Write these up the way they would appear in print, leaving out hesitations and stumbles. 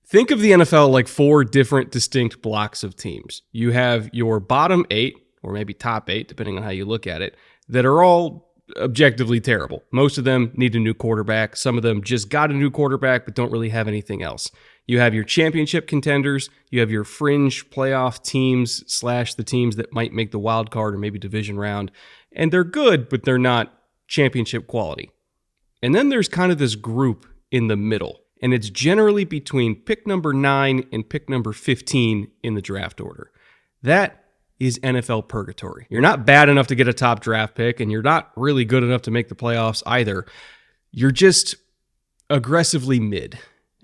Think of the NFL like 4 different distinct blocks of teams. You have your bottom 8, or maybe top 8, depending on how you look at it, that are all objectively terrible. Most of them need a new quarterback. Some of them just got a new quarterback but don't really have anything else. You have your championship contenders. You have your fringe playoff teams / the teams that might make the wild card or maybe division round. And they're good, but they're not championship quality. And then there's kind of this group in the middle. And it's generally between pick number 9 and pick number 15 in the draft order. That is NFL Purgatory. You're not bad enough to get a top draft pick, and you're not really good enough to make the playoffs either. You're just aggressively mid.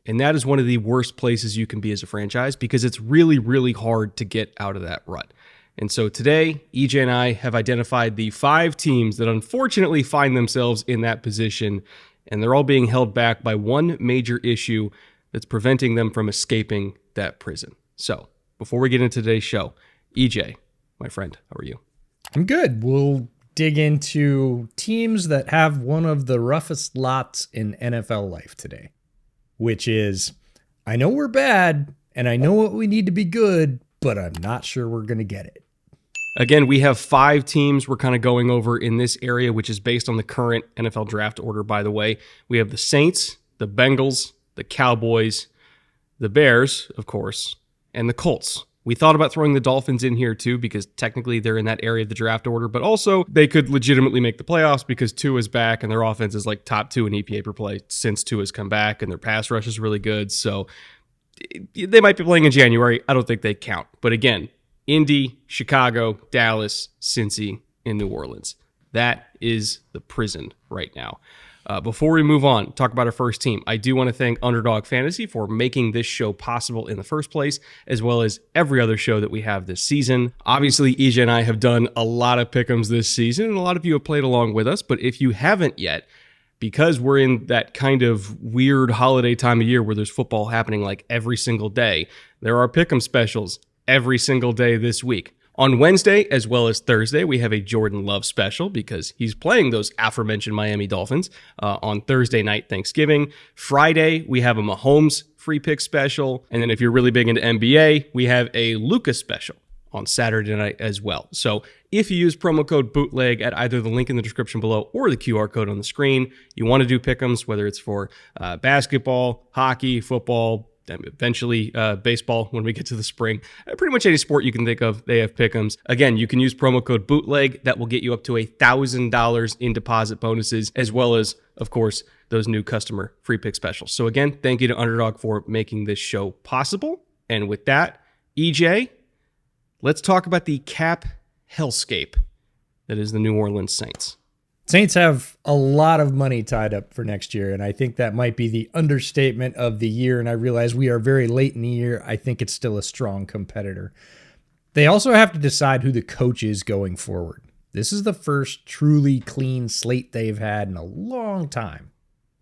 And that is one of the worst places you can be as a franchise because it's really, really hard to get out of that rut. And so today, EJ and I have identified the 5 teams that unfortunately find themselves in that position, and they're all being held back by one major issue that's preventing them from escaping that prison. So, before we get into today's show, EJ, my friend, how are you? I'm good. We'll dig into teams that have one of the roughest lots in NFL life today, which is, I know we're bad, and I know what we need to be good, but I'm not sure we're going to get it. Again, we have 5 teams we're kind of going over in this area, which is based on the current NFL draft order, by the way. We have the Saints, the Bengals, the Cowboys, the Bears, of course, and the Colts. We thought about throwing the Dolphins in here too because technically they're in that area of the draft order, but also they could legitimately make the playoffs because Tua's back and their offense is like top 2 in EPA per play since Tua's come back, and their pass rush is really good. So they might be playing in January. I don't think they count. But again, Indy, Chicago, Dallas, Cincy, and New Orleans. That is the prison right now. Before we move on, talk about our first team, I do want to thank Underdog Fantasy for making this show possible in the first place, as well as every other show that we have this season. Obviously, EJ and I have done a lot of pick'ems this season, and a lot of you have played along with us, but if you haven't yet, because we're in that kind of weird holiday time of year where there's football happening like every single day, there are pick'em specials every single day this week. On Wednesday, as well as Thursday, we have a Jordan Love special because he's playing those aforementioned Miami Dolphins on Thursday night, Thanksgiving. Friday, we have a Mahomes free pick special. And then if you're really big into NBA, we have a Luka special on Saturday night as well. So if you use promo code BOOTLEG at either the link in the description below or the QR code on the screen, you want to do pick'ems, whether it's for basketball, hockey, football, eventually baseball when we get to the spring. Pretty much any sport you can think of, they have pick'ems. Again, you can use promo code BOOTLEG. That will get you up to $1,000 in deposit bonuses, as well as, of course, those new customer free pick specials. So again, thank you to Underdog for making this show possible. And with that, EJ, let's talk about the cap hellscape that is the New Orleans Saints. Saints have a lot of money tied up for next year, and I think that might be the understatement of the year, and I realize we are very late in the year. I think it's still a strong competitor. They also have to decide who the coach is going forward. This is the first truly clean slate they've had in a long time.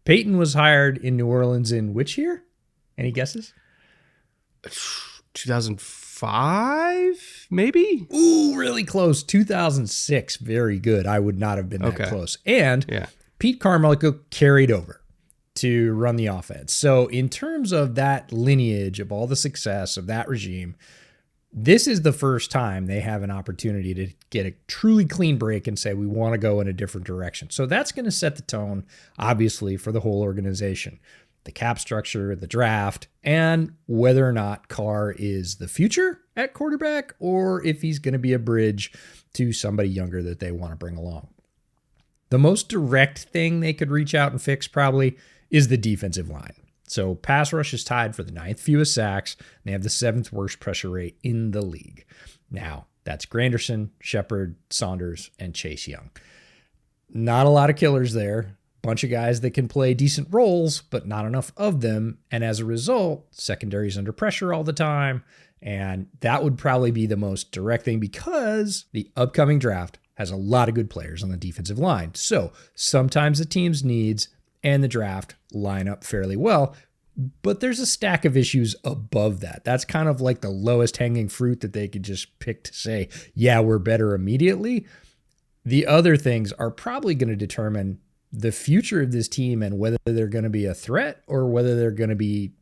Peyton was hired in New Orleans in which year? Any guesses? 2005, maybe? Ooh, really close. 2006. Very good. I would not have been that close. And Pete Carmichael carried over to run the offense. So in terms of that lineage of all the success of that regime, this is the first time they have an opportunity to get a truly clean break and say, we want to go in a different direction. So that's going to set the tone, obviously, for the whole organization. The cap structure, the draft, and whether or not Carr is the future at quarterback or if he's going to be a bridge to somebody younger that they want to bring along. The most direct thing they could reach out and fix probably is the defensive line. So pass rush is tied for the 9th fewest sacks. And they have the 7th worst pressure rate in the league. Now, that's Granderson, Shepard, Saunders, and Chase Young. Not a lot of killers there. Bunch of guys that can play decent roles, but not enough of them. And as a result, secondary's under pressure all the time. And that would probably be the most direct thing because the upcoming draft has a lot of good players on the defensive line. So sometimes the team's needs and the draft line up fairly well, but there's a stack of issues above that. That's kind of like the lowest hanging fruit that they could just pick to say, yeah, we're better immediately. The other things are probably going to determine the future of this team and whether they're going to be a threat or whether they're going to be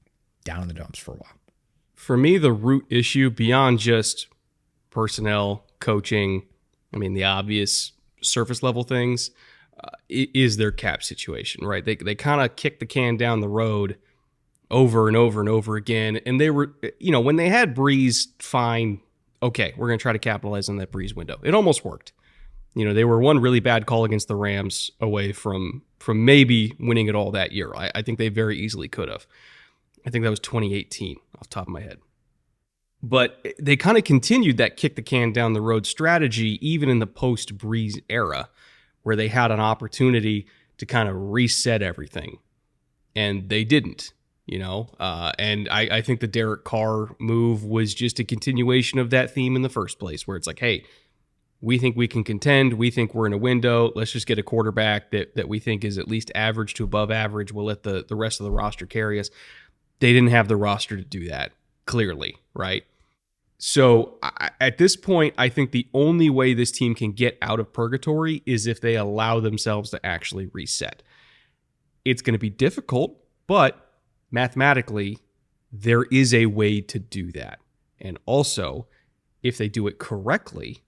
down in the dumps for a while. For me, the root issue beyond just personnel, coaching, I mean, the obvious surface level things, is their cap situation, right? They kind of kick the can down the road over and over and over again. And they were, when they had Breeze, fine, okay, we're going to try to capitalize on that Breeze window. It almost worked. They were one really bad call against the Rams away from maybe winning it all that year. I think they very easily could have. I think that was 2018 off the top of my head. But they kind of continued that kick the can down the road strategy even in the post-Breeze era, where they had an opportunity to kind of reset everything. And they didn't, and I think the Derek Carr move was just a continuation of that theme in the first place, where it's like, hey, we think we can contend. We think we're in a window. Let's just get a quarterback that we think is at least average to above average. We'll let the rest of the roster carry us. They didn't have the roster to do that, clearly, right? So at this point, I think the only way this team can get out of purgatory is if they allow themselves to actually reset. It's going to be difficult, but mathematically, there is a way to do that. And also, if they do it correctly,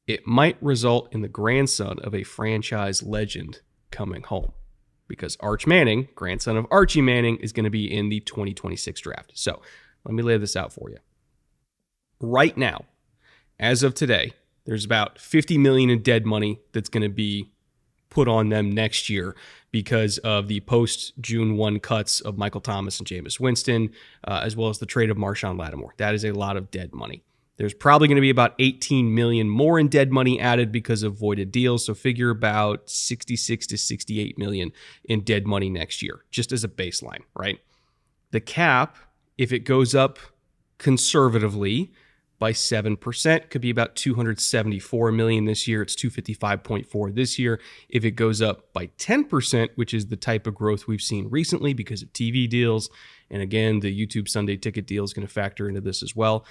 it might result in the grandson of a franchise legend coming home. Because Arch Manning, grandson of Archie Manning, is going to be in the 2026 draft. So let me lay this out for you. Right now, as of today, there's about $50 million in dead money that's going to be put on them next year because of the post-June 1 cuts of Michael Thomas and Jameis Winston, as well as the trade of Marshawn Lattimore. That is a lot of dead money. There's probably going to be about $18 million more in dead money added because of voided deals. So figure about $66 to $68 million in dead money next year, just as a baseline, right? The cap, if it goes up conservatively by 7%, could be about $274 million this year. It's $255.4 this year. If it goes up by 10%, which is the type of growth we've seen recently because of TV deals, and again, the YouTube Sunday ticket deal is going to factor into this as well,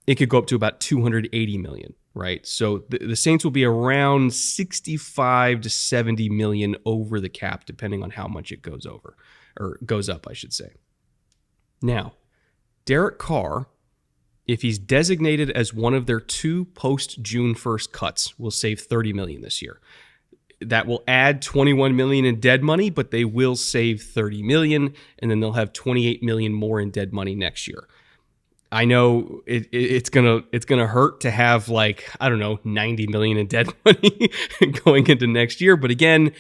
it could go up to about $280 million, right? So the Saints will be around $65 to $70 million over the cap, depending on how much it goes over, or goes up, I should say. Now, Derek Carr, if he's designated as one of their two post-June 1st cuts, will save $30 million this year. That will add $21 million in dead money, but they will save $30 million, and then they'll have $28 million more in dead money next year. I know it's gonna hurt to have $90 million in dead money going into next year, but again,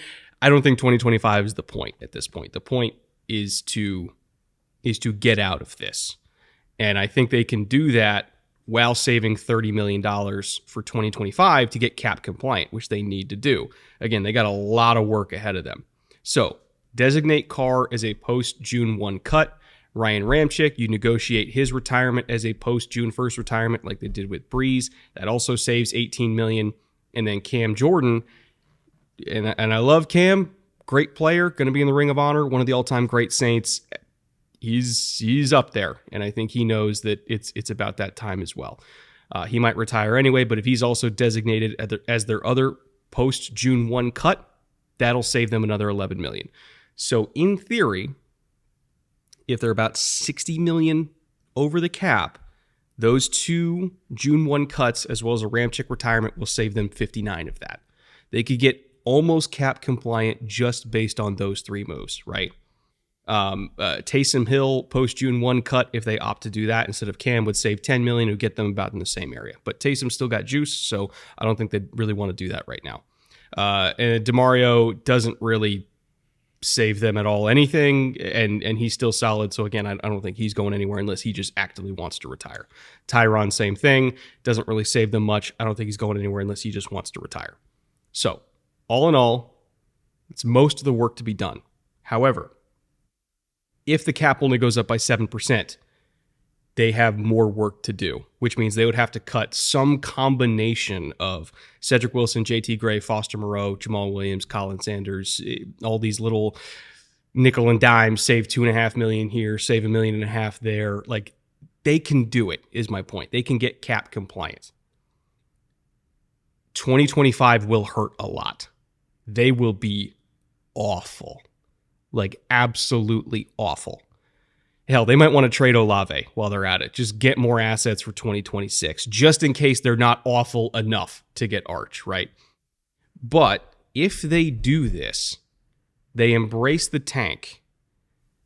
I don't think 2025 is the point at this point. The point is to get out of this, and I think they can do that while saving $30 million for 2025 to get cap compliant, which they need to do. Again, they got a lot of work ahead of them. So designate Carr as a post-June 1 cut. Ryan Ramczyk, you negotiate his retirement as a post-June 1st retirement like they did with Breeze. That also saves $18 million. And then Cam Jordan, and I love Cam, great player, going to be in the Ring of Honor, one of the all-time great Saints. He's up there, and I think he knows that it's about that time as well. He might retire anyway, but if he's also designated as their other post-June 1 cut, that'll save them another $11 million. So in theory, if they're about $60 million over the cap, those two June 1 cuts, as well as a Ramczyk retirement, will save them $59 of that. They could get almost cap compliant just based on those three moves, right? Taysom Hill post-June 1 cut, if they opt to do that instead of Cam, would save $10 million, would get them about in the same area. But Taysom still got juice, so I don't think they'd really want to do that right now. And DeMario doesn't really save them at all anything, and he's still solid. So again, I don't think he's going anywhere unless he just actively wants to retire. Tyron, same thing, doesn't really save them much. I don't think he's going anywhere unless he just wants to retire. So all in all, it's most of the work to be done. However, if the cap only goes up by 7%, they have more work to do, which means they would have to cut some combination of Cedric Wilson, JT Gray, Foster Moreau, Jamal Williams, Colin Sanders, all these little nickel and dime, save $2.5 million here, save $1.5 million there. Like, they can do it, is my point. They can get cap compliance. 2025 will hurt a lot. They will be awful. Like, absolutely awful. Hell, they might want to trade Olave while they're at it. Just get more assets for 2026, just in case they're not awful enough to get Arch, right? But if they do this, they embrace the tank,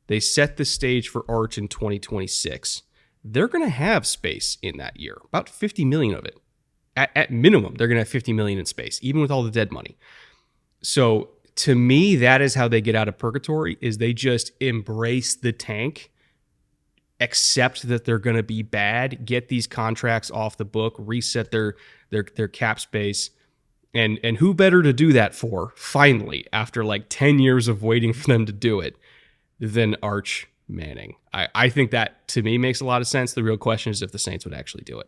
they set the stage for Arch in 2026, they're going to have space in that year, about $50 million of it. At minimum, they're going to have $50 million in space, even with all the dead money. So to me, that is how they get out of purgatory, is they just embrace the tank, accept that they're going to be bad, get these contracts off the book, reset their cap space. And who better to do that for, finally, after like 10 years of waiting for them to do it, than Arch Manning. I think that, to me, makes a lot of sense. The real question is if the Saints would actually do it.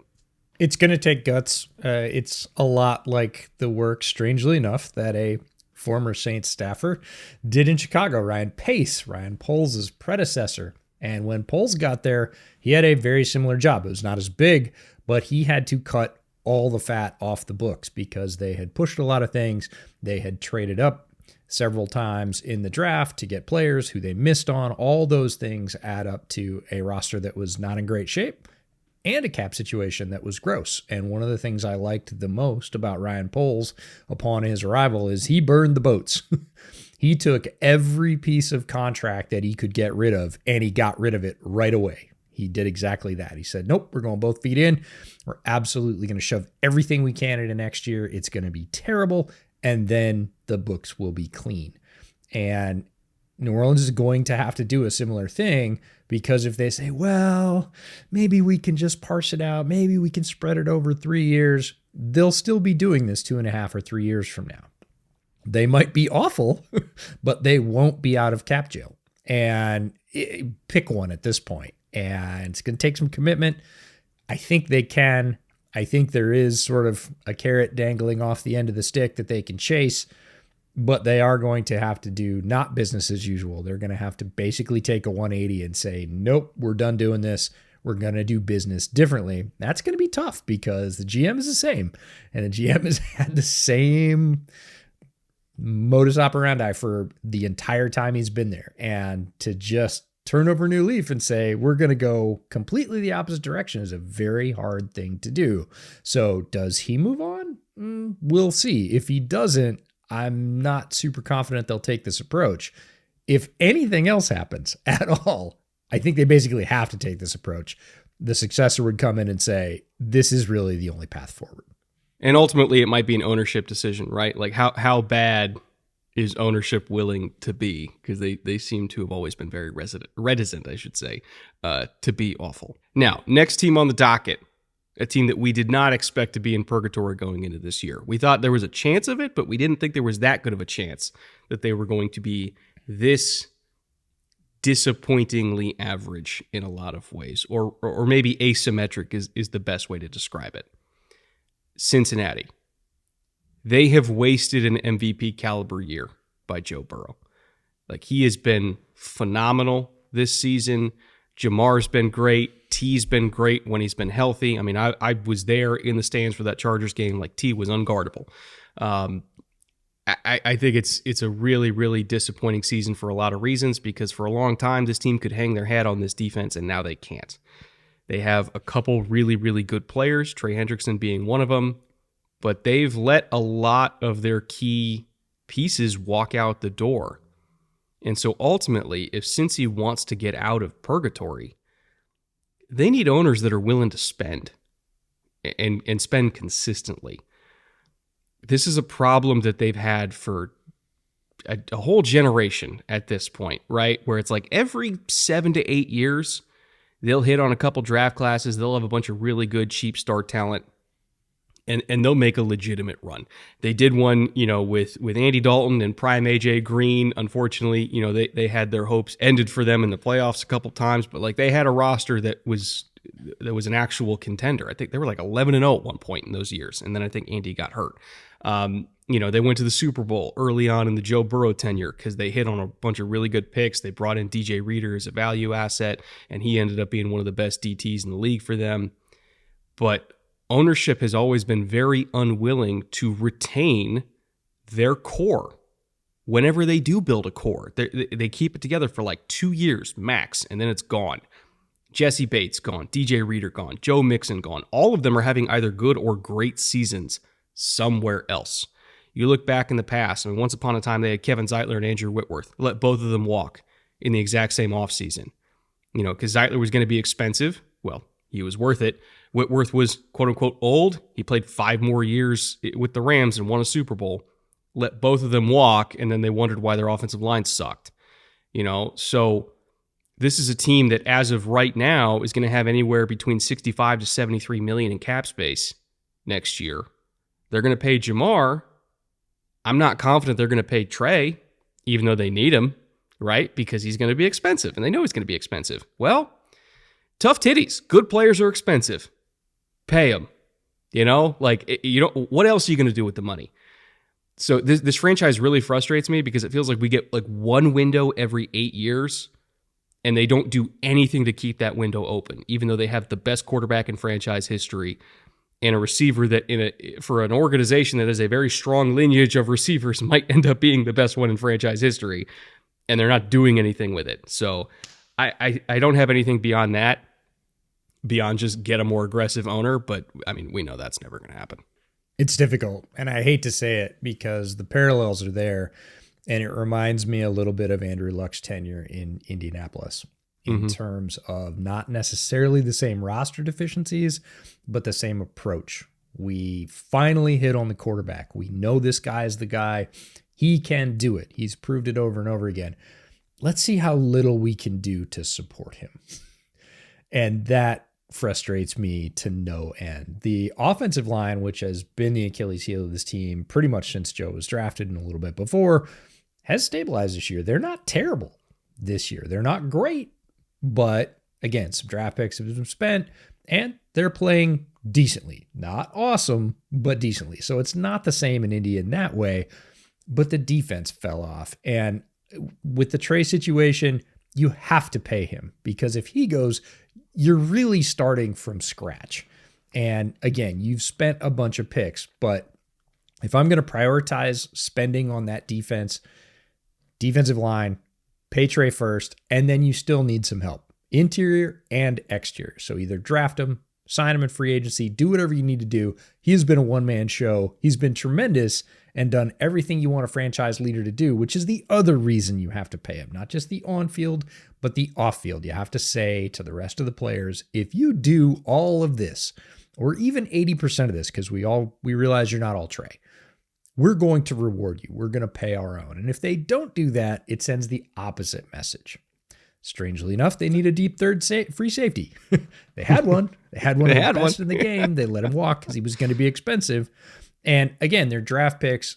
It's going to take guts. It's a lot like the work, strangely enough, that a former Saints staffer did in Chicago, Ryan Pace, Ryan Poles' predecessor. And when Poles got there, he had a very similar job. It was not as big, but he had to cut all the fat off the books because they had pushed a lot of things. They had traded up several times in the draft to get players who they missed on. All those things add up to a roster that was not in great shape and a cap situation that was gross. And one of the things I liked the most about Ryan Poles upon his arrival is he burned the boats. He took every piece of contract that he could get rid of, and he got rid of it right away. He did exactly that. He said, nope, we're going both feet in. We're absolutely going to shove everything we can into next year. It's going to be terrible, and then the books will be clean. And New Orleans is going to have to do a similar thing, because if they say, well, maybe we can just parse it out, maybe we can spread it over 3 years, they'll still be doing this 2.5 or 3 years from now. They might be awful, but they won't be out of cap jail. And pick one at this point. And it's going to take some commitment. I think they can. I think there is sort of a carrot dangling off the end of the stick that they can chase, but they are going to have to do not business as usual. They're going to have to basically take a 180 and say, nope, we're done doing this. We're going to do business differently. That's going to be tough because the GM is the same, and the GM has had the same modus operandi for the entire time he's been there. And to just turn over a new leaf and say, we're going to go completely the opposite direction is a very hard thing to do. So does he move on? We'll see. If he doesn't, I'm not super confident they'll take this approach. If anything else happens at all, I think they basically have to take this approach. The successor would come in and say, this is really the only path forward. And ultimately, it might be an ownership decision, right? Like how bad is ownership willing to be? Because they seem to have always been very reticent, I should say, to be awful. Now, next team on the docket, a team that we did not expect to be in purgatory going into this year. We thought there was a chance of it, but we didn't think there was that good of a chance that they were going to be this disappointingly average in a lot of ways, or maybe asymmetric is the best way to describe it. Cincinnati. They have wasted an MVP caliber year by Joe Burrow. Like, he has been phenomenal this season. Jamar's been great. T's been great when he's been healthy. I mean, I was there in the stands for that Chargers game. Like, T was unguardable. I think it's a really, really disappointing season for a lot of reasons, because for a long time, this team could hang their hat on this defense, and now they can't. They have a couple really, really good players, Trey Hendrickson being one of them, but they've let a lot of their key pieces walk out the door. And so ultimately, if Cincy wants to get out of purgatory, they need owners that are willing to spend and spend consistently. This is a problem that they've had for a whole generation at this point, right? Where it's like every 7 to 8 years, they'll hit on a couple draft classes. They'll have a bunch of really good, cheap star talent, and they'll make a legitimate run. They did one, with Andy Dalton and prime AJ Green. Unfortunately, they had their hopes ended for them in the playoffs a couple times, but like they had a roster that was an actual contender. I think they were like 11-0 at one point in those years, and then I think Andy got hurt. They went to the Super Bowl early on in the Joe Burrow tenure because they hit on a bunch of really good picks. They brought in DJ Reader as a value asset, and he ended up being one of the best DTs in the league for them. But ownership has always been very unwilling to retain their core. whenever they do build a core, they keep it together for like 2 years max, and then it's gone. Jesse Bates gone, DJ Reader gone, Joe Mixon gone. All of them are having either good or great seasons somewhere else. You look back in the past, I mean, once upon a time they had Kevin Zeitler and Andrew Whitworth. Let both of them walk in the exact same offseason. Because Zeitler was going to be expensive. Well, he was worth it. Whitworth was quote-unquote old. He played 5 more years with the Rams and won a Super Bowl. Let both of them walk, and then they wondered why their offensive line sucked. So this is a team that, as of right now, is going to have anywhere between 65 to 73 million in cap space next year. They're going to pay Jamar. I'm not confident they're going to pay Trey, even though they need him, right? Because he's going to be expensive, and they know he's going to be expensive. Well, tough titties. Good players are expensive. Pay them. What else are you going to do with the money? So this franchise really frustrates me because it feels like we get like one window every 8 years, and they don't do anything to keep that window open, even though they have the best quarterback in franchise history and a receiver that for an organization that has a very strong lineage of receivers might end up being the best one in franchise history, and they're not doing anything with it. So I don't have anything beyond that, beyond just get a more aggressive owner, but I mean, we know that's never going to happen. It's difficult, and I hate to say it because the parallels are there, and it reminds me a little bit of Andrew Luck's tenure in Indianapolis in terms of not necessarily the same roster deficiencies, but the same approach. We finally hit on the quarterback. We know this guy is the guy. He can do it. He's proved it over and over again. Let's see how little we can do to support him. And that frustrates me to no end. The offensive line, which has been the Achilles heel of this team pretty much since Joe was drafted and a little bit before, has stabilized this year. They're not terrible this year. They're not great, but again, some draft picks have been spent and they're playing decently. Not awesome, but decently. So it's not the same in Indy in that way, but the defense fell off. And with the Trey situation, you have to pay him because if he goes, you're really starting from scratch. And again, you've spent a bunch of picks, but if I'm going to prioritize spending on that defensive line, pay Trey first, and then you still need some help, interior and exterior. So either draft him, sign him in free agency, do whatever you need to do. He has been a one-man show. He's been tremendous and done everything you want a franchise leader to do, which is the other reason you have to pay him. Not just the on-field, but the off-field. You have to say to the rest of the players, if you do all of this, or even 80% of this, because we realize you're not all Trey, we're going to reward you. We're going to pay our own. And if they don't do that, it sends the opposite message. Strangely enough, they need a deep third free safety. They had one. They had one of the best in the game. They let him walk because he was going to be expensive. And again, their draft picks,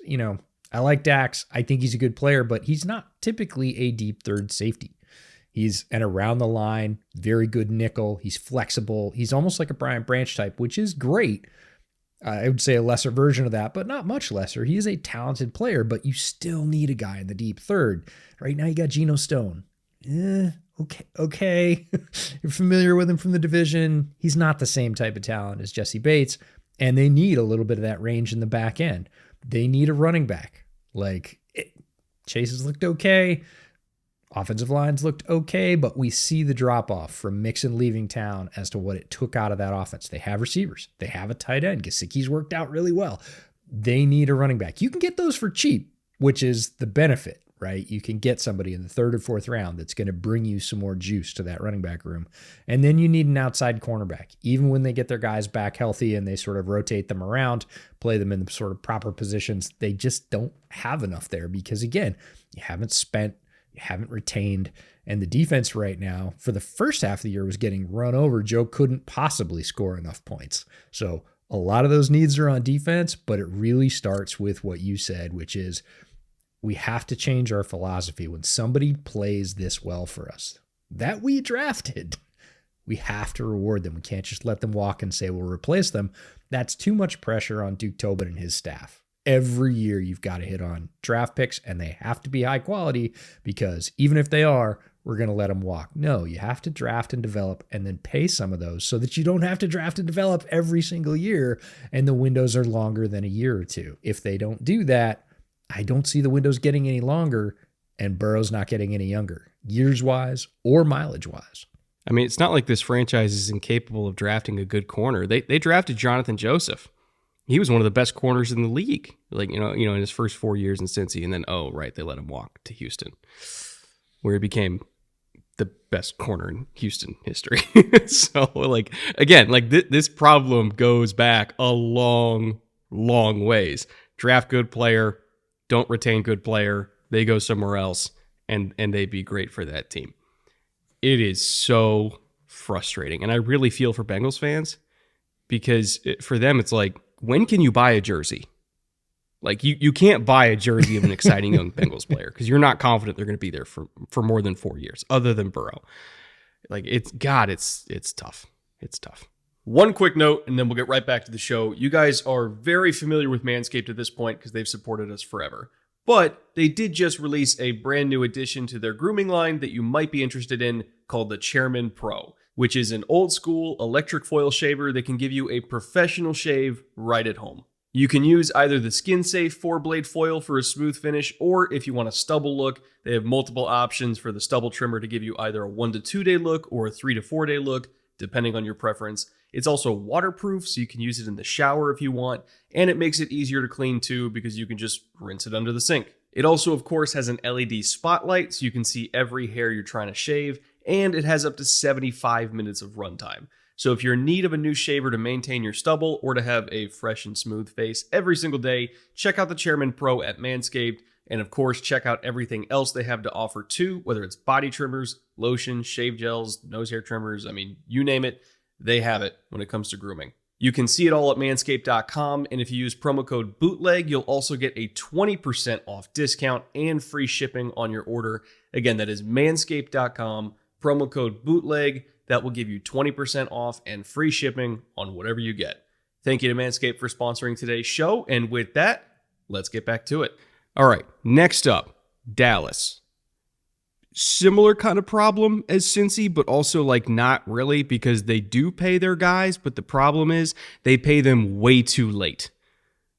I like Dax. I think he's a good player, but he's not typically a deep third safety. He's an around the line, very good nickel. He's flexible. He's almost like a Brian Branch type, which is great. I would say a lesser version of that, but not much lesser. He is a talented player, but you still need a guy in the deep third. Right now you got Geno Stone. Okay. You're familiar with him from the division. He's not the same type of talent as Jesse Bates, and they need a little bit of that range in the back end. They need a running back. Chase has looked okay. Offensive lines looked okay, but we see the drop-off from Mixon leaving town as to what it took out of that offense. They have receivers. They have a tight end. Gesicki's worked out really well. They need a running back. You can get those for cheap, which is the benefit, right? You can get somebody in the 3rd or 4th round that's going to bring you some more juice to that running back room. And then you need an outside cornerback. Even when they get their guys back healthy and they sort of rotate them around, play them in the sort of proper positions, they just don't have enough there because, again, you haven't spent, you haven't retained, and the defense right now for the first half of the year was getting run over. Joe couldn't possibly score enough points. So a lot of those needs are on defense, but it really starts with what you said, which is we have to change our philosophy. When somebody plays this well for us that we drafted, we have to reward them. We can't just let them walk and say we'll replace them. That's too much pressure on Duke Tobin and his staff. Every year you've got to hit on draft picks, and they have to be high quality because even if they are, we're going to let them walk. No, you have to draft and develop and then pay some of those so that you don't have to draft and develop every single year and the windows are longer than a year or two. If they don't do that, I don't see the windows getting any longer and Burrow's not getting any younger, years-wise or mileage-wise. I mean, it's not like this franchise is incapable of drafting a good corner. They drafted Jonathan Joseph. He was one of the best corners in the league, like, in his first 4 years in Cincy, and then, they let him walk to Houston, where he became the best corner in Houston history. So, this problem goes back a long, long ways. Draft good player, don't retain good player, they go somewhere else, and they'd be great for that team. It is so frustrating, and I really feel for Bengals fans, because for them, it's like, when can you buy a jersey? Like, you can't buy a jersey of an exciting young Bengals player because you're not confident they're going to be there for more than 4 years, other than Burrow. Like, it's tough. It's tough. One quick note, and then we'll get right back to the show. You guys are very familiar with Manscaped at this point because they've supported us forever. But they did just release a brand new addition to their grooming line that you might be interested in, called the Chairman Pro, which is an old school electric foil shaver that can give you a professional shave right at home. You can use either the skin-safe 4-blade foil for a smooth finish, or if you want a stubble look, they have multiple options for the stubble trimmer to give you either a 1 to 2 day look or a 3 to 4 day look, depending on your preference. It's also waterproof, so you can use it in the shower if you want, and it makes it easier to clean too because you can just rinse it under the sink. It also, of course, has an LED spotlight so you can see every hair you're trying to shave, and it has up to 75 minutes of runtime. So if you're in need of a new shaver to maintain your stubble or to have a fresh and smooth face every single day, check out the Chairman Pro at Manscaped. And of course, check out everything else they have to offer too, whether it's body trimmers, lotion, shave gels, nose hair trimmers. I mean, you name it, they have it when it comes to grooming. You can see it all at manscaped.com, and if you use promo code BOOTLEG, you'll also get a 20% off discount and free shipping on your order. Again, that is manscaped.com, promo code BOOTLEG. That will give you 20% off and free shipping on whatever you get. Thank you to Manscaped for sponsoring today's show, and with that, let's get back to it. All right, next up, Dallas. Similar kind of problem as Cincy, but also not really, because they do pay their guys, but the problem is they pay them way too late.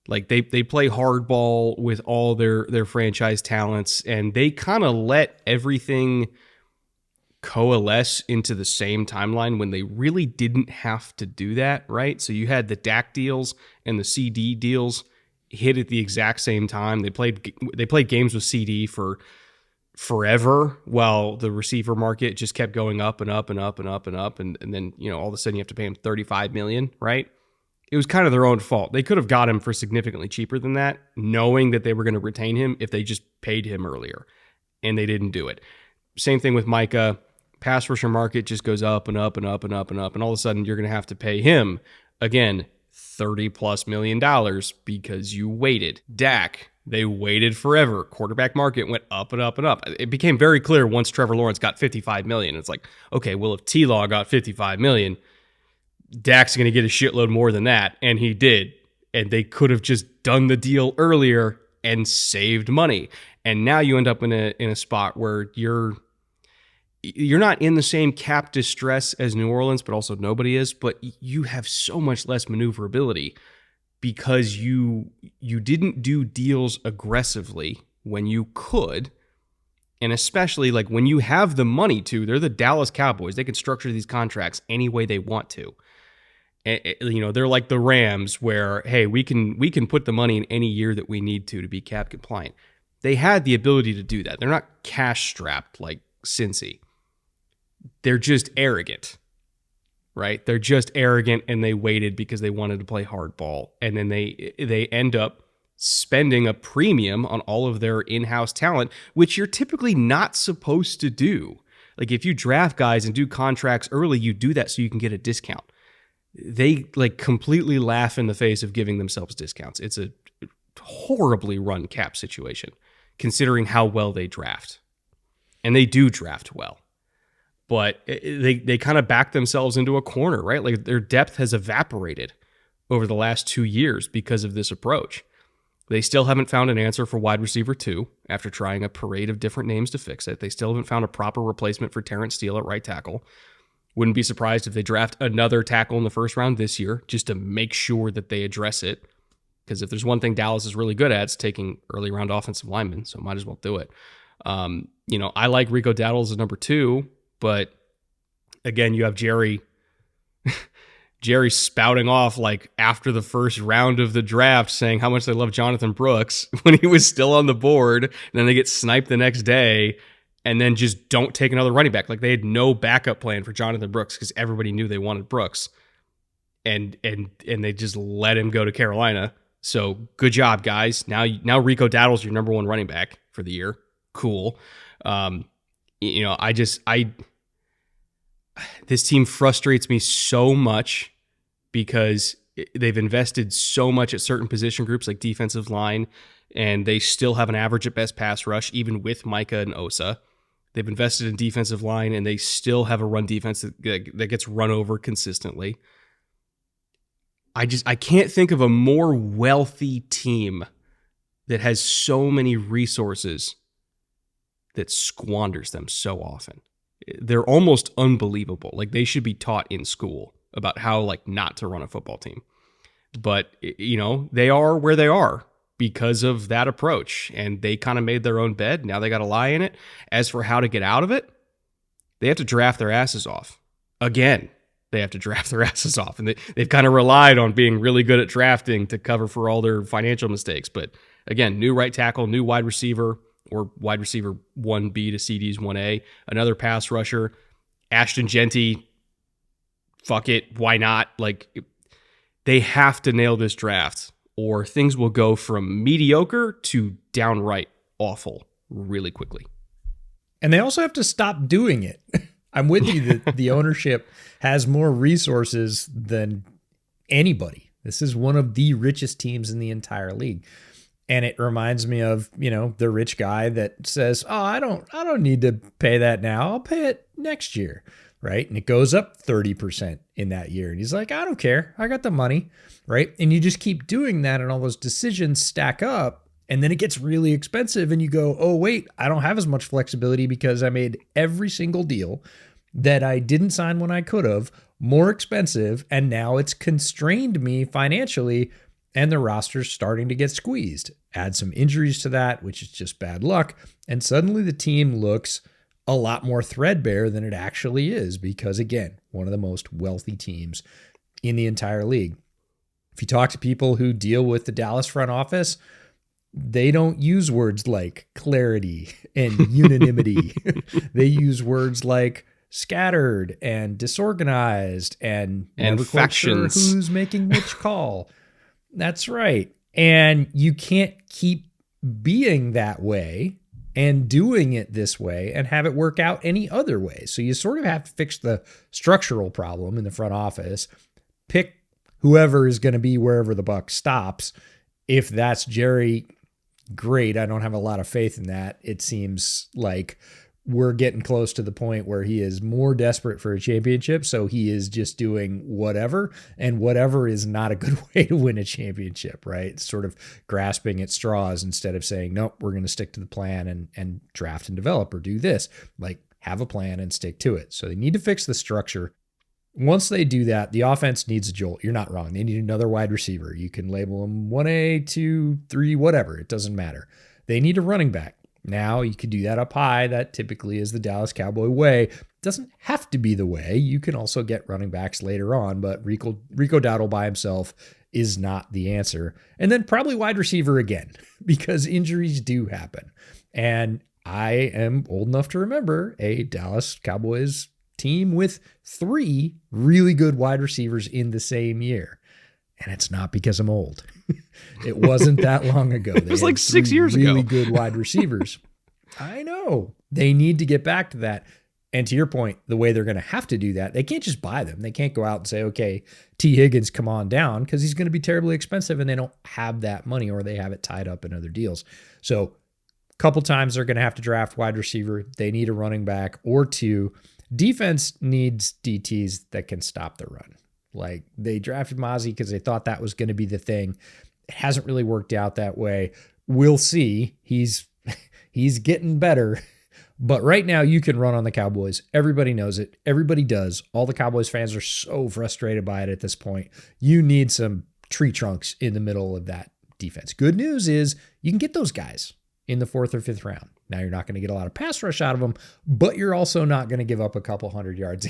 Like, they play hardball with all their franchise talents, and they kind of let everything coalesce into the same timeline when they really didn't have to do that, right? So you had the Dak deals and the CD deals hit at the exact same time. They played games with CD for forever while the receiver market just kept going up and up and up and up and up, and then all of a sudden you have to pay him $35 million, right? It was kind of their own fault. They could have got him for significantly cheaper than that, knowing that they were going to retain him if they just paid him earlier, and they didn't do it. Same thing with Micah. Pass rusher market just goes up and up and up and up and up, and all of a sudden you're going to have to pay him, again, $30+ million because you waited. Dak, they waited forever. Quarterback market went up and up and up. It became very clear once Trevor Lawrence got $55 million. It's like, okay, well, if T-Law got $55 million, Dak's going to get a shitload more than that, and he did. And they could have just done the deal earlier and saved money. And now you end up in a spot where you're not in the same cap distress as New Orleans, but also nobody is, but you have so much less maneuverability because you didn't do deals aggressively when you could, and especially when you have the money to. They're the Dallas Cowboys. They can structure these contracts any way they want to. They're like the Rams where, hey, we can put the money in any year that we need to be cap compliant. They had the ability to do that. They're not cash strapped like Cincy. They're just arrogant, right? They're just arrogant, and they waited because they wanted to play hardball. And then they end up spending a premium on all of their in-house talent, which you're typically not supposed to do. Like, if you draft guys and do contracts early, you do that so you can get a discount. They completely laugh in the face of giving themselves discounts. It's a horribly run cap situation, considering how well they draft. And they do draft well. But they kind of back themselves into a corner, right? Like, their depth has evaporated over the last 2 years because of this approach. They still haven't found an answer for wide receiver 2 after trying a parade of different names to fix it. They still haven't found a proper replacement for Terrence Steele at right tackle. Wouldn't be surprised if they draft another tackle in the first round this year just to make sure that they address it. Because if there's one thing Dallas is really good at, it's taking early round offensive linemen, so might as well do it. I like Rico Dowdle as number 2, but again, you have Jerry spouting off like after the first round of the draft saying how much they love Jonathan Brooks when he was still on the board, and then they get sniped the next day, and then just don't take another running back. Like they had no backup plan for Jonathan Brooks because everybody knew they wanted Brooks, and they just let him go to Carolina. So good job, guys. Now Rico Dowdle's your number 1 running back for the year. Cool. This team frustrates me so much because they've invested so much at certain position groups like defensive line, and they still have an average at best pass rush, even with Micah and Osa. They've invested in defensive line, and they still have a run defense that gets run over consistently. I can't think of a more wealthy team that has so many resources that squanders them so often. They're almost unbelievable. Like they should be taught in school about how like not to run a football team. But they are where they are because of that approach, and they kind of made their own bed. Now they got to lie in it. As for how to get out of it, they have to draft their asses off. Again, they have to draft their asses off, and they've kind of relied on being really good at drafting to cover for all their financial mistakes. But again, new right tackle, new wide receiver, or wide receiver 1B to CD's 1A, another pass rusher, Ashton Genty, fuck it, why not? Like, they have to nail this draft, or things will go from mediocre to downright awful really quickly. And they also have to stop doing it. I'm with you that the ownership has more resources than anybody. This is one of the richest teams in the entire league. And it reminds me of, the rich guy that says, "Oh, I don't need to pay that now. I'll pay it next year." Right? And it goes up 30% in that year. And he's like, "I don't care. I got the money." Right? And you just keep doing that, and all those decisions stack up. And then it gets really expensive, and you go, "Oh, wait, I don't have as much flexibility because I made every single deal that I didn't sign when I could have more expensive. And now it's constrained me financially, and the roster's starting to get squeezed." Add some injuries to that, which is just bad luck. And suddenly the team looks a lot more threadbare than it actually is because, again, one of the most wealthy teams in the entire league. If you talk to people who deal with the Dallas front office, they don't use words like clarity and unanimity. They use words like scattered and disorganized and factions. Sure who's making which call. That's right. And you can't keep being that way and doing it this way and have it work out any other way. So you sort of have to fix the structural problem in the front office, pick whoever is going to be wherever the buck stops. If that's Jerry, great. I don't have a lot of faith in that. It seems like we're getting close to the point where he is more desperate for a championship. So he is just doing whatever, and whatever is not a good way to win a championship, right? Sort of grasping at straws instead of saying, nope, we're going to stick to the plan and draft and develop or do this. Like, have a plan and stick to it. So they need to fix the structure. Once they do that, the offense needs a jolt. You're not wrong. They need another wide receiver. You can label them 1A, 2, 3, whatever. It doesn't matter. They need a running back. Now, you could do that up high. That typically is the Dallas Cowboy way. It doesn't have to be the way. You can also get running backs later on, but Rico Dowdle by himself is not the answer. And then probably wide receiver again, because injuries do happen. And I am old enough to remember a Dallas Cowboys team with 3 really good wide receivers in the same year. And it's not because I'm old. It wasn't that long ago. It was like 6 years ago. Really good wide receivers. I know. They need to get back to that. And to your point, the way they're going to have to do that, they can't just buy them. They can't go out and say, okay, T. Higgins, come on down, because he's going to be terribly expensive, and they don't have that money, or they have it tied up in other deals. So a couple times they're going to have to draft wide receiver. They need a running back or 2. Defense needs DTs that can stop the run. Like, they drafted Mozzie because they thought that was going to be the thing. It hasn't really worked out that way. We'll see. He's getting better. But right now, you can run on the Cowboys. Everybody knows it. Everybody does. All the Cowboys fans are so frustrated by it at this point. You need some tree trunks in the middle of that defense. Good news is you can get those guys in the 4th or 5th round. Now you're not going to get a lot of pass rush out of them, but you're also not going to give up a couple 100 yards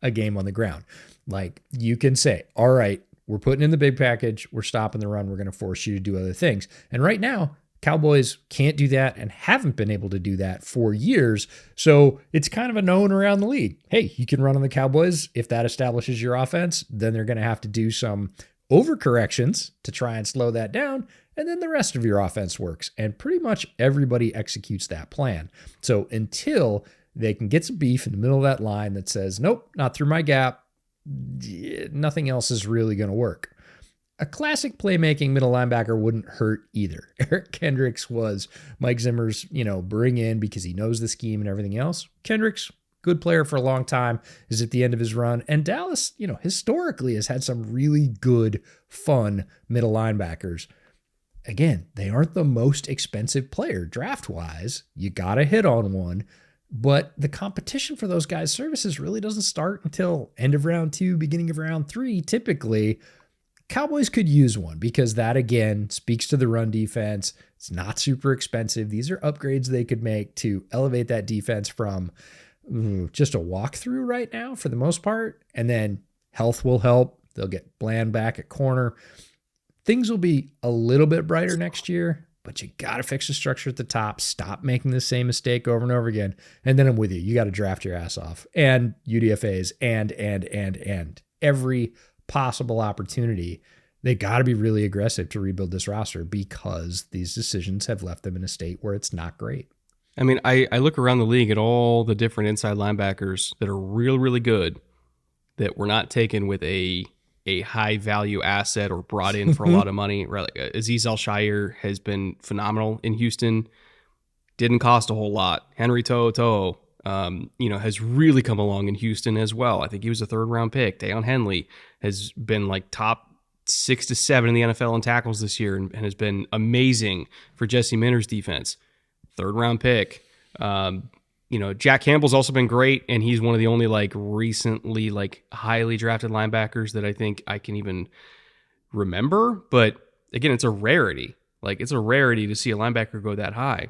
a game on the ground. Like, you can say, all right, we're putting in the big package. We're stopping the run. We're going to force you to do other things. And right now, Cowboys can't do that and haven't been able to do that for years. So it's kind of a known around the league. Hey, you can run on the Cowboys. If that establishes your offense, then they're going to have to do some overcorrections to try and slow that down. And then the rest of your offense works. And pretty much everybody executes that plan. So until they can get some beef in the middle of that line that says, nope, not through my gap, nothing else is really going to work. A classic playmaking middle linebacker wouldn't hurt either. Eric Kendricks was Mike Zimmer's, bring in because he knows the scheme and everything else. Kendricks, good player for a long time, is at the end of his run. And Dallas, historically has had some really good, fun middle linebackers. Again, they aren't the most expensive player draft-wise. You got to hit on one. But the competition for those guys' services really doesn't start until end of round 2, beginning of round 3, typically. Cowboys could use one because that, again, speaks to the run defense. It's not super expensive. These are upgrades they could make to elevate that defense from just a walkthrough right now for the most part. And then health will help. They'll get Bland back at corner. Things will be a little bit brighter next year, but you got to fix the structure at the top. Stop making the same mistake over and over again. And then I'm with you. You got to draft your ass off. And UDFAs and every possible opportunity. They got to be really aggressive to rebuild this roster because these decisions have left them in a state where it's not great. I mean, I look around the league at all the different inside linebackers that are really good that were not taken with a high value asset or brought in for a lot of money. Right? Like Azeez Al-Shaair has been phenomenal in Houston. Didn't cost a whole lot. Henry To'oTo'o, has really come along in Houston as well. I think he was a 3rd round pick. Deion Henley has been like top 6 to 7 in the NFL in tackles this year and has been amazing for Jesse Minter's defense. 3rd round pick. Jack Campbell's also been great, and he's one of the only recently highly drafted linebackers that I think I can even remember. But again, it's a rarity. It's a rarity to see a linebacker go that high,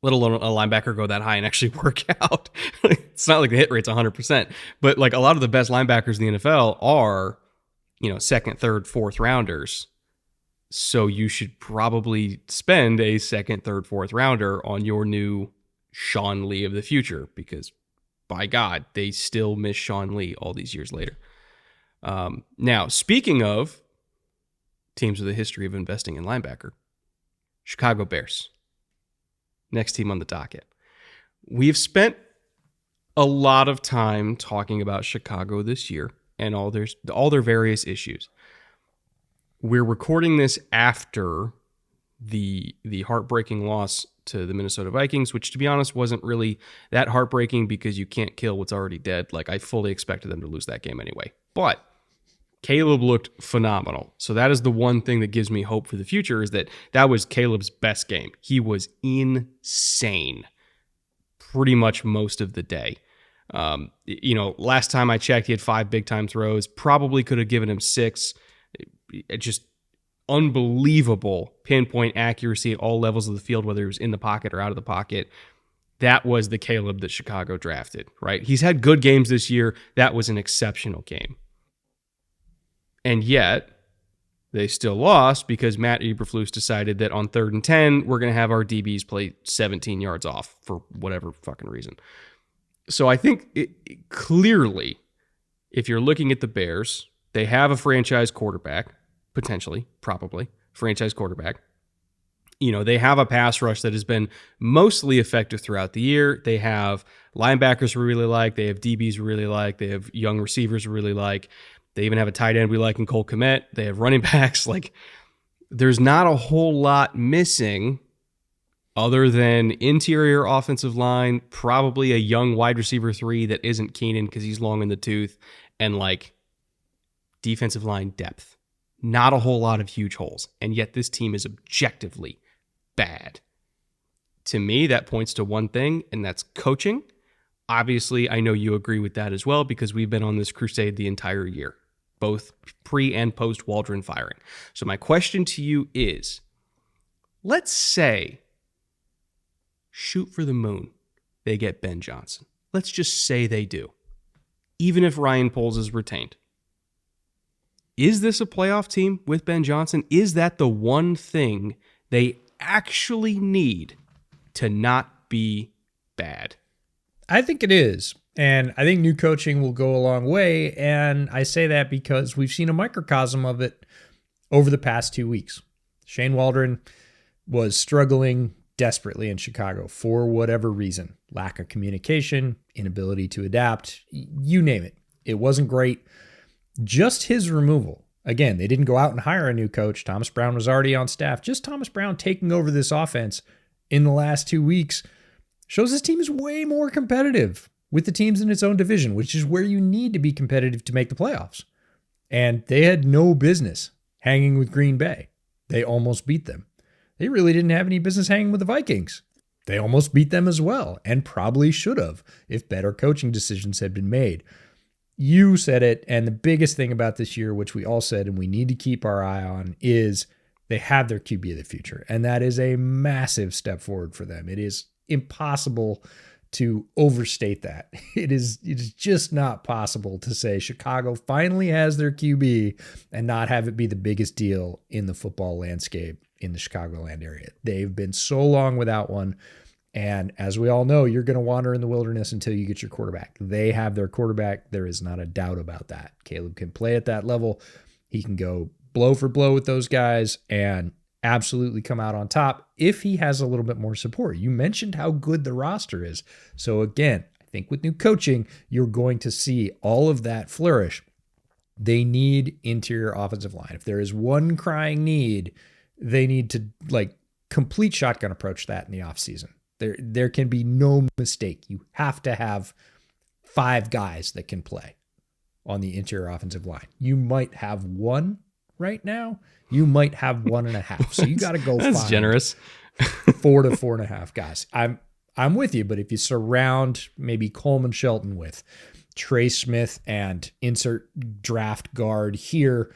let alone a linebacker go that high and actually work out. It's not like the hit rate's 100%, but a lot of the best linebackers in the NFL are, 2nd, 3rd, 4th rounders. So you should probably spend a 2nd, 3rd, 4th rounder on your new Sean Lee of the future, because by God, they still miss Sean Lee all these years later. Now, speaking of teams with a history of investing in linebacker, Chicago Bears. Next team on the docket. We've spent a lot of time talking about Chicago this year and all their various issues. We're recording this after the heartbreaking loss to the Minnesota Vikings, which, to be honest, wasn't really that heartbreaking because you can't kill what's already dead. I fully expected them to lose that game anyway. But Caleb looked phenomenal. So that is the one thing that gives me hope for the future, is that was Caleb's best game. He was insane pretty much most of the day. Last time I checked, he had 5 big-time throws. Probably could have given him 6. Just unbelievable pinpoint accuracy at all levels of the field, whether he was in the pocket or out of the pocket. That was the Caleb that Chicago drafted, right? He's had good games this year. That was an exceptional game. And yet, they still lost because Matt Eberflus decided that on 3rd and 10, we're going to have our DBs play 17 yards off for whatever fucking reason. So I think clearly, if you're looking at the Bears, they have a franchise quarterback, potentially, probably, franchise quarterback. They have a pass rush that has been mostly effective throughout the year. They have linebackers we really like. They have DBs we really like. They have young receivers we really like. They even have a tight end we like in Cole Kmet. They have running backs. There's not a whole lot missing other than interior offensive line, probably a young wide receiver 3 that isn't Keenan because he's long in the tooth, and defensive line depth. Not a whole lot of huge holes. And yet this team is objectively bad. To me, that points to one thing, and that's coaching. Obviously, I know you agree with that as well because we've been on this crusade the entire year. both pre and post Waldron firing. So my question to you is, let's say, shoot for the moon, they get Ben Johnson. Let's just say they do. Even if Ryan Poles is retained. Is this a playoff team with Ben Johnson? Is that the one thing they actually need to not be bad? I think it is. And I think new coaching will go a long way. And I say that because we've seen a microcosm of it over the past 2 weeks. Shane Waldron was struggling desperately in Chicago for whatever reason. Lack of communication, inability to adapt, you name it. It wasn't great. Just his removal. Again, they didn't go out and hire a new coach. Thomas Brown was already on staff. Just Thomas Brown taking over this offense in the last 2 weeks shows this team is way more competitive with the teams in its own division, which is where you need to be competitive to make the playoffs. And they had no business hanging with Green Bay. They almost beat them. They really didn't have any business hanging with the Vikings. They almost beat them as well, and probably should have if better coaching decisions had been made. You said it, and the biggest thing about this year, which we all said and we need to keep our eye on, is they have their QB of the future, and that is a massive step forward for them. It is impossible to overstate that. It is just not possible to say Chicago finally has their QB and not have it be the biggest deal in the football landscape in the Chicagoland area. They've been so long without one. And as we all know, you're going to wander in the wilderness until you get your quarterback. They have their quarterback. There is not a doubt about that. Caleb can play at that level. He can go blow for blow with those guys and absolutely come out on top if he has a little bit more support. You mentioned how good the roster is. So again, I think with new coaching, you're going to see all of that flourish. They need interior offensive line. If there is one crying need, they need to complete shotgun approach that in the offseason. There can be no mistake. You have to have 5 guys that can play on the interior offensive line. You might have one right now. You might have 1.5. So you got to go That's find generous. 4 to 4.5 guys. I'm with you, but if you surround maybe Coleman Shelton with Trey Smith and insert draft guard here,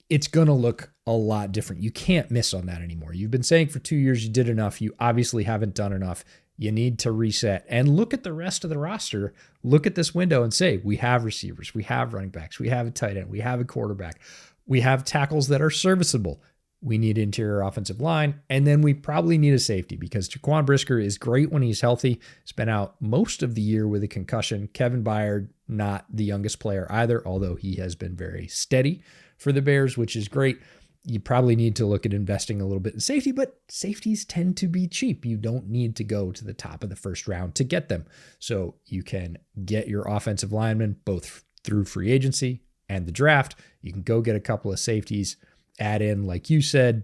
it's going to look a lot different. You can't miss on that anymore. You've been saying for 2 years you did enough. You obviously haven't done enough. You need to reset and look at the rest of the roster. Look at this window and say, we have receivers, we have running backs, we have a tight end, we have a quarterback, we have tackles that are serviceable. We need interior offensive line, and then we probably need a safety because Jaquan Brisker is great when he's healthy. He's been out most of the year with a concussion. Kevin Byard, not the youngest player either, although he has been very steady for the Bears, which is great. You probably need to look at investing a little bit in safety, but safeties tend to be cheap. You don't need to go to the top of the first round to get them. So you can get your offensive linemen both through free agency and the draft. You can go get a couple of safeties, add in, like you said,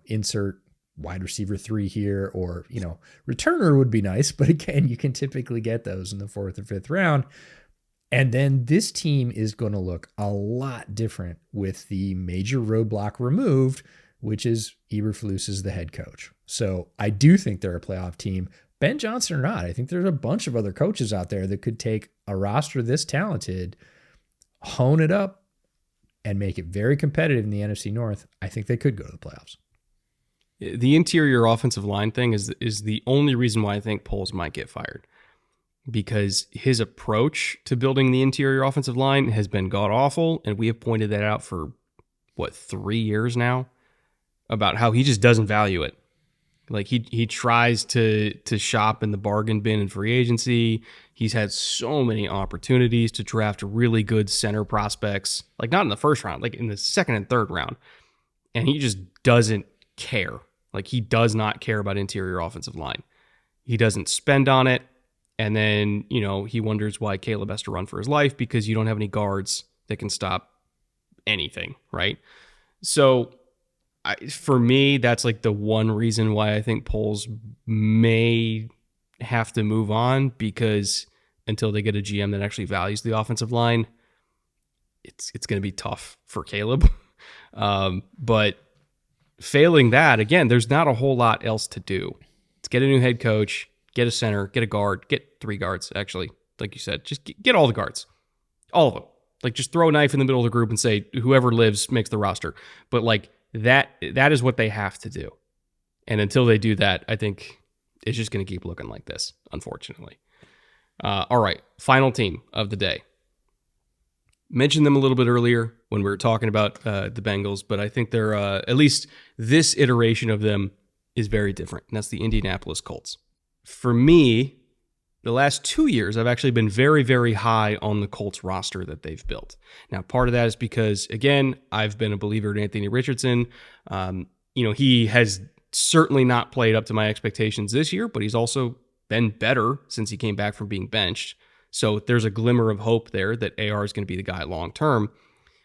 insert wide receiver 3 here, or, returner would be nice, but again, you can typically get those in the 4th or 5th round. And then this team is going to look a lot different with the major roadblock removed, which is Eberflus as the head coach. So I do think they're a playoff team. Ben Johnson or not, I think there's a bunch of other coaches out there that could take a roster this talented, hone it up, and make it very competitive in the NFC North. I think they could go to the playoffs. The interior offensive line thing is the only reason why I think Poles might get fired. Because his approach to building the interior offensive line has been god-awful, and we have pointed that out for, 3 years now, about how he just doesn't value it. Like, he tries to shop in the bargain bin in free agency. He's had so many opportunities to draft really good center prospects, like not in the first round, like in the second and third round, and he just doesn't care. Like, he does not care about interior offensive line. He doesn't spend on it. And then, he wonders why Caleb has to run for his life because you don't have any guards that can stop anything, right? So, for me, that's like the one reason why I think Poles may have to move on, because until they get a GM that actually values the offensive line, it's going to be tough for Caleb. But failing that, again, there's not a whole lot else to do. Let's get a new head coach. Get a center, get a guard, get 3 guards, actually. Like you said, just get all the guards. All of them. Like, just throw a knife in the middle of the group and say whoever lives makes the roster. But like that is what they have to do. And until they do that, I think it's just going to keep looking like this, unfortunately. All right, final team of the day. Mentioned them a little bit earlier when we were talking about the Bengals, but I think they're, at least this iteration of them is very different, and that's the Indianapolis Colts. For me, the last 2 years, I've actually been very, very high on the Colts roster that they've built. Now, part of that is because, again, I've been a believer in Anthony Richardson. He has certainly not played up to my expectations this year, but he's also been better since he came back from being benched. So there's a glimmer of hope there that AR is going to be the guy long term.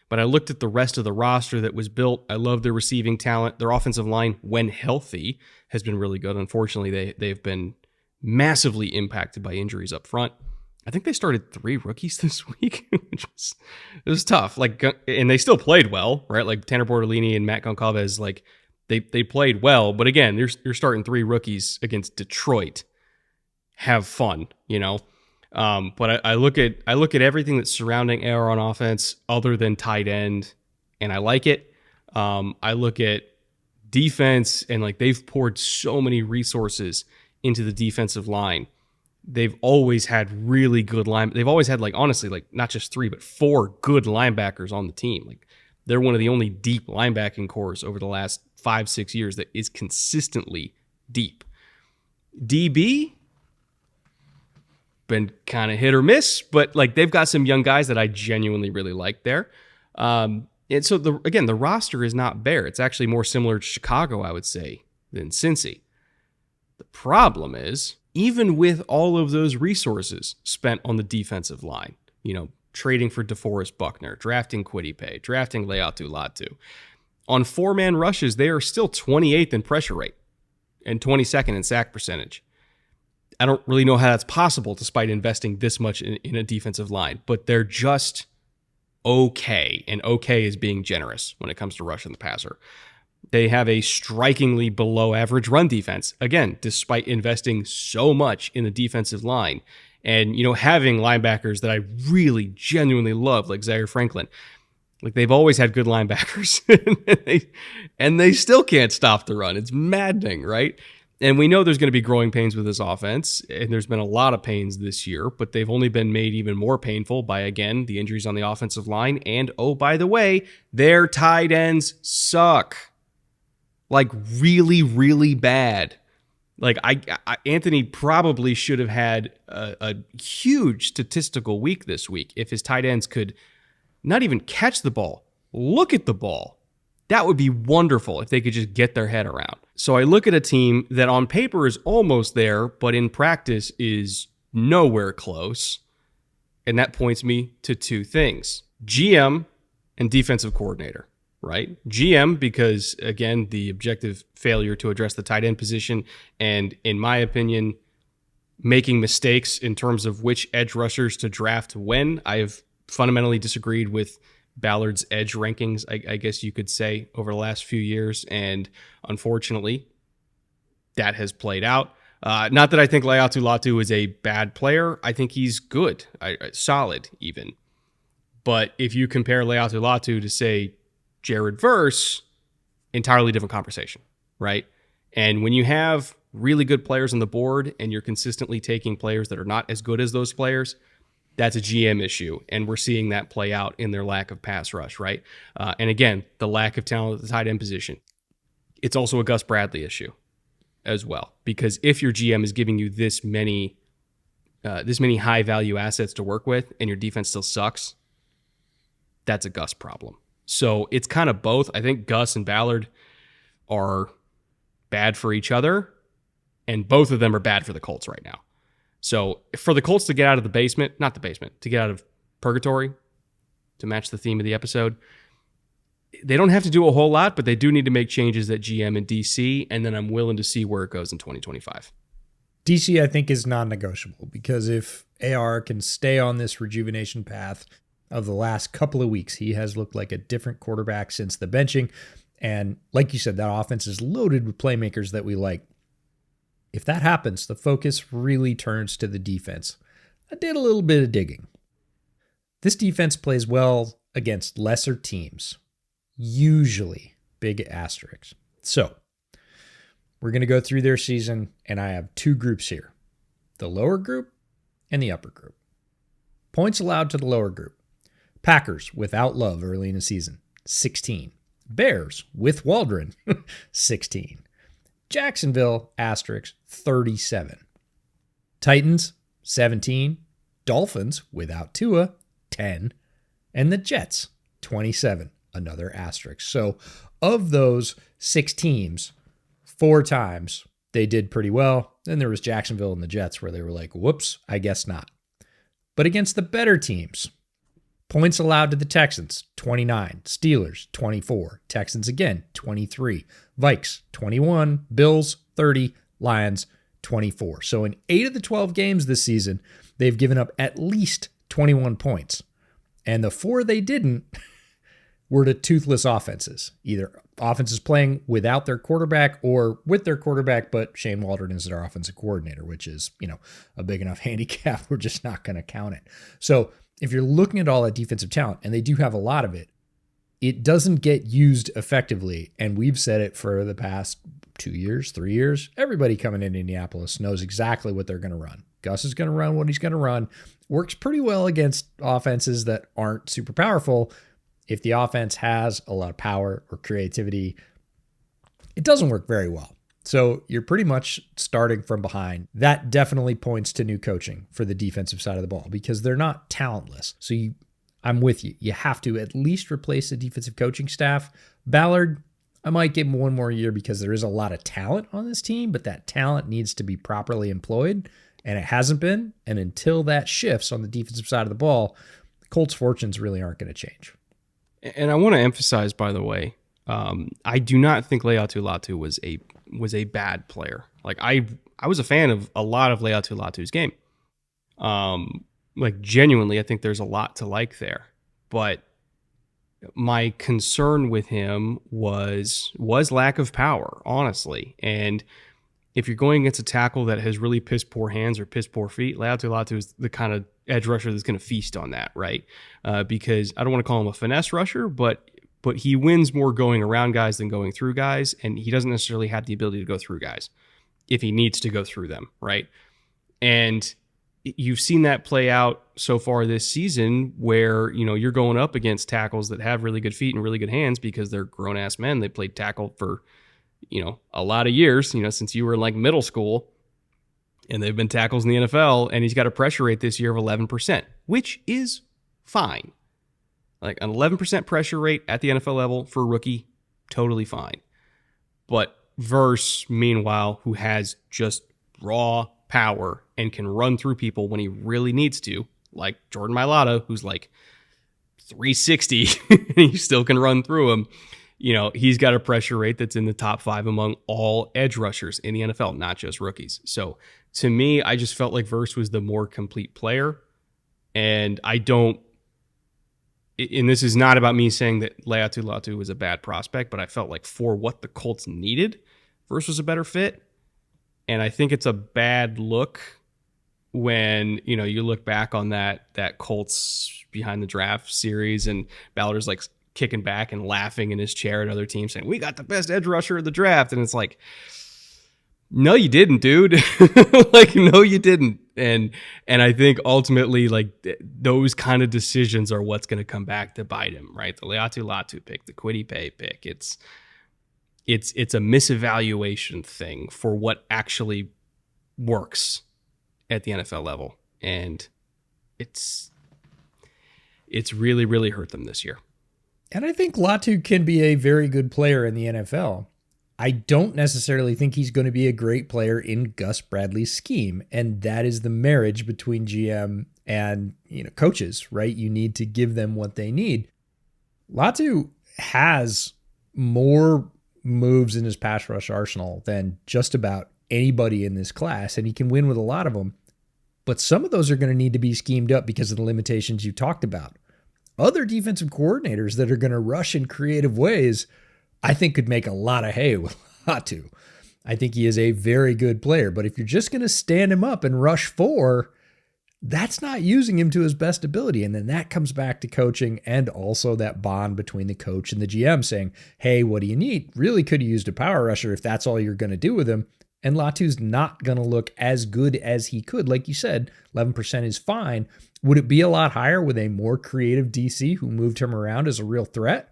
But I looked at the rest of the roster that was built. I love their receiving talent. Their offensive line, when healthy, has been really good. Unfortunately, they've been massively impacted by injuries up front. I think they started 3 rookies this week, which was tough. And they still played well, right? Like Tanner Bortolini and Matt Goncalves, like they played well. But again, you're starting 3 rookies against Detroit. Have fun, But I look at everything that's surrounding AR on offense other than tight end, and I like it. I look at defense, and like they've poured so many resources into the defensive line. They've always had really good They've always had honestly not just 3 but 4 good linebackers on the team. Like they're one of the only deep linebacking cores over the last 5-6 years that is consistently deep. DB been kind of hit or miss, but they've got some young guys that I genuinely really like there. And so the roster is not bare. It's actually more similar to Chicago, I would say, than Cincy. The problem is, even with all of those resources spent on the defensive line, trading for DeForest Buckner, drafting Kwity Paye, drafting Leatu Latu, on 4-man rushes, they are still 28th in pressure rate and 22nd in sack percentage. I don't really know how that's possible despite investing this much in a defensive line, but they're just okay, and okay is being generous when it comes to rushing the passer. They have a strikingly below average run defense, again, despite investing so much in the defensive line and, having linebackers that I really genuinely love, like Zaire Franklin. Like they've always had good linebackers and they still can't stop the run. It's maddening, right? And we know there's going to be growing pains with this offense, and there's been a lot of pains this year, but they've only been made even more painful by, again, the injuries on the offensive line. And, oh, by the way, their tight ends suck. Like, really, really bad. Like, Anthony probably should have had a huge statistical week this week if his tight ends could not even catch the ball, look at the ball. That would be wonderful if they could just get their head around. So I look at a team that on paper is almost there, but in practice is nowhere close. And that points me to 2 things: GM and defensive coordinator, right? GM, because again, the objective failure to address the tight end position. And in my opinion, making mistakes in terms of which edge rushers to draft when. I have fundamentally disagreed with Ballard's edge rankings, I guess you could say, over the last few years. And unfortunately, that has played out. Not that I think Leatu Latu is a bad player. I think he's good, solid even. But if you compare Leatu Latu to, say, Jared Verse, entirely different conversation, right? And when you have really good players on the board and you're consistently taking players that are not as good as those players, that's a GM issue, and we're seeing that play out in their lack of pass rush, right? And again, the lack of talent at the tight end position. It's also a Gus Bradley issue as well, because if your GM is giving you this many high-value assets to work with and your defense still sucks, that's a Gus problem. So it's kind of both. I think Gus and Ballard are bad for each other, and both of them are bad for the Colts right now. So for the Colts to get out of to get out of purgatory, to match the theme of the episode, they don't have to do a whole lot, but they do need to make changes at GM and DC, and then I'm willing to see where it goes in 2025. DC, I think, is non-negotiable, because if AR can stay on this rejuvenation path of the last couple of weeks, he has looked like a different quarterback since the benching. And like you said, that offense is loaded with playmakers that we like. If that happens, the focus really turns to the defense. I did a little bit of digging. This defense plays well against lesser teams, usually big asterisks. So we're going to go through their season, and I have two groups here, the lower group and the upper group. Points allowed to the lower group. Packers without Love early in the season, 16. Bears with Waldron, 16. Jacksonville, asterisk, 37. Titans, 17. Dolphins without Tua, 10. And the Jets, 27. Another asterisk. So of those 6 teams, 4 times they did pretty well. Then there was Jacksonville and the Jets where they were like, whoops, I guess not. But against the better teams, points allowed to the Texans, 29. Steelers, 24. Texans again, 23. Vikes, 21. Bills, 30. Lions, 24. So in 8 of the 12 games this season, they've given up at least 21 points. And the 4 they didn't were to toothless offenses, either offenses playing without their quarterback or with their quarterback, but Shane Waldron is their offensive coordinator, which is, a big enough handicap. We're just not going to count it. So if you're looking at all that defensive talent, and they do have a lot of it, it doesn't get used effectively. And we've said it for the past 2 years, 3 years. Everybody coming into Indianapolis knows exactly what they're going to run. Gus is going to run what he's going to run. Works pretty well against offenses that aren't super powerful. If the offense has a lot of power or creativity, it doesn't work very well. So you're pretty much starting from behind. That definitely points to new coaching for the defensive side of the ball because they're not talentless. So I'm with you. You have to at least replace the defensive coaching staff. Ballard, I might give him one more year because there is a lot of talent on this team, but that talent needs to be properly employed, and it hasn't been. And until that shifts on the defensive side of the ball, the Colts' fortunes really aren't going to change. And I want to emphasize, by the way, I do not think Leatu Latu was a bad player. Like I was a fan of a lot of Leatu Latu's game. Genuinely, I think there's a lot to like there. But my concern with him was lack of power, honestly. And if you're going against a tackle that has really piss poor hands or piss poor feet, Leatu Latu is the kind of edge rusher that's going to feast on that, right? Because I don't want to call him a finesse rusher, but he wins more going around guys than going through guys, and he doesn't necessarily have the ability to go through guys if he needs to go through them, right? And you've seen that play out so far this season where, you're going up against tackles that have really good feet and really good hands because they're grown-ass men. They played tackle for, a lot of years, since you were in like middle school, and they've been tackles in the NFL, and he's got a pressure rate this year of 11%, which is fine. Like an 11% pressure rate at the NFL level for a rookie, totally fine. But Verse, meanwhile, who has just raw power and can run through people when he really needs to, like Jordan Mailata, who's like 360, and he still can run through him. He's got a pressure rate that's in the top 5 among all edge rushers in the NFL, not just rookies. So to me, I just felt like Verse was the more complete player. And and this is not about me saying that Leatu Latu was a bad prospect, but I felt like for what the Colts needed, Verse was a better fit. And I think it's a bad look when, you look back on that Colts behind the draft series and Ballard's like kicking back and laughing in his chair at other teams saying, we got the best edge rusher of the draft. And it's like, no, you didn't, dude. No, you didn't. And I think ultimately, those kind of decisions are what's going to come back to bite him, right? The Leatu Latu pick, the Kwity Paye pick. It's a misevaluation thing for what actually works at the NFL level. And it's really, really hurt them this year. And I think Latu can be a very good player in the NFL. I don't necessarily think he's going to be a great player in Gus Bradley's scheme. And that is the marriage between GM and coaches, right? You need to give them what they need. Latu has more moves in his pass rush arsenal than just about anybody in this class, and he can win with a lot of them. But some of those are going to need to be schemed up because of the limitations you talked about. Other defensive coordinators that are going to rush in creative ways, I think could make a lot of hay with Latu. I think he is a very good player, but if you're just going to stand him up and rush 4, that's not using him to his best ability. And then that comes back to coaching and also that bond between the coach and the GM saying, hey, what do you need? Really could have used a power rusher if that's all you're going to do with him. And Latu's not going to look as good as he could. Like you said, 11% is fine. Would it be a lot higher with a more creative DC who moved him around as a real threat?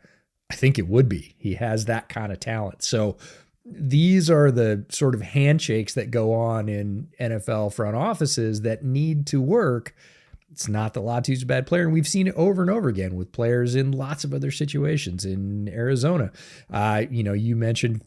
I think it would be. He has that kind of talent. So these are the sort of handshakes that go on in NFL front offices that need to work. It's not that Latu's a bad player, and we've seen it over and over again with players in lots of other situations in Arizona. You mentioned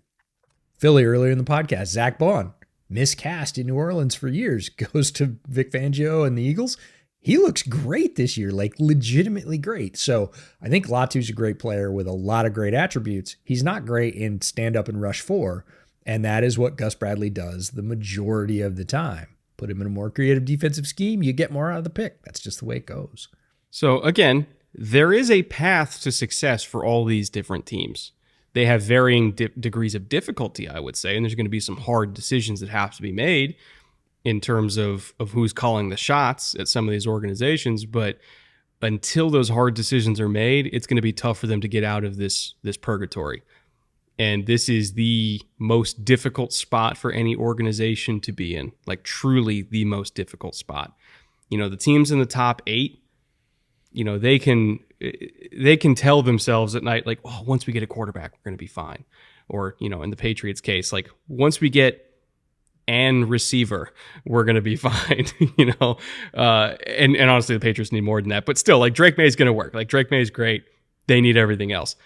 Philly earlier in the podcast. Zach Bond, miscast in New Orleans for years, goes to Vic Fangio and the Eagles. He looks great this year, like legitimately great. So I think Latu's a great player with a lot of great attributes. He's not great in stand up and rush 4, and that is what Gus Bradley does the majority of the time. Put him in a more creative defensive scheme, you get more out of the pick. That's just the way it goes. So again, there is a path to success for all these different teams. They have varying degrees of difficulty, I would say, and there's going to be some hard decisions that have to be made in terms of who's calling the shots at some of these organizations. But until those hard decisions are made, it's going to be tough for them to get out of this purgatory. And this is the most difficult spot for any organization to be in, like truly the most difficult spot. The teams in the top 8, they can tell themselves at night, like, oh, once we get a quarterback, we're going to be fine. Or, in the Patriots case, like once we get and receiver, we're going to be fine, and honestly, the Patriots need more than that, but still, like Drake May is going to work. Like Drake May is great. They need everything else.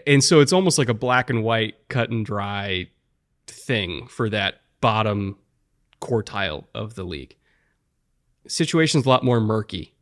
And so it's almost like a black and white, cut and dry thing for that bottom quartile of the league. Situation's a lot more murky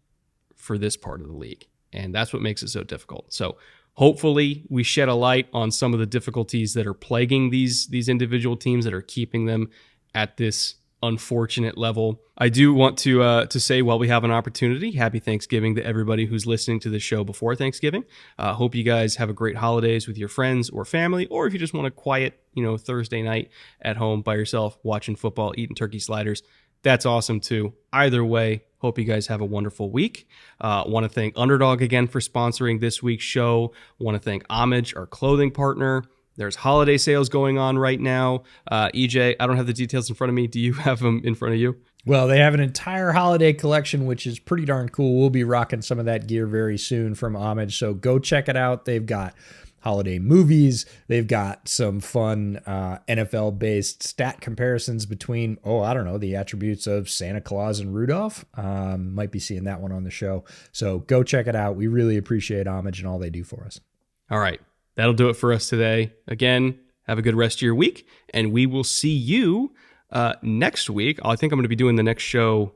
for this part of the league, and that's what makes it so difficult. So hopefully we shed a light on some of the difficulties that are plaguing these individual teams that are keeping them at this unfortunate level. I do want to say, while we have an opportunity, happy Thanksgiving to everybody who's listening to the show before Thanksgiving. Hope you guys have a great holidays with your friends or family, or if you just want a quiet, Thursday night at home by yourself, watching football, eating turkey sliders, that's awesome too. Either way, hope you guys have a wonderful week. Want to thank Underdog again for sponsoring this week's show. Want to thank Homage, our clothing partner. There's holiday sales going on right now. EJ, I don't have the details in front of me. Do you have them in front of you? Well, they have an entire holiday collection, which is pretty darn cool. We'll be rocking some of that gear very soon from Homage, so go check it out. They've got holiday movies. They've got some fun NFL-based stat comparisons between, the attributes of Santa Claus and Rudolph. Might be seeing that one on the show. So go check it out. We really appreciate Homage and all they do for us. All right. That'll do it for us today. Again, have a good rest of your week, and we will see you next week. I think I'm going to be doing the next show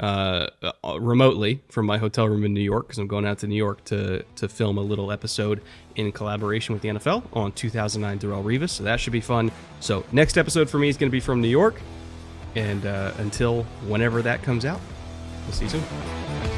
remotely from my hotel room in New York, because I'm going out to New York to film a little episode in collaboration with the NFL on 2009 Darrelle Revis, so that should be fun. So next episode for me is going to be from New York, and until whenever that comes out, we'll see you soon.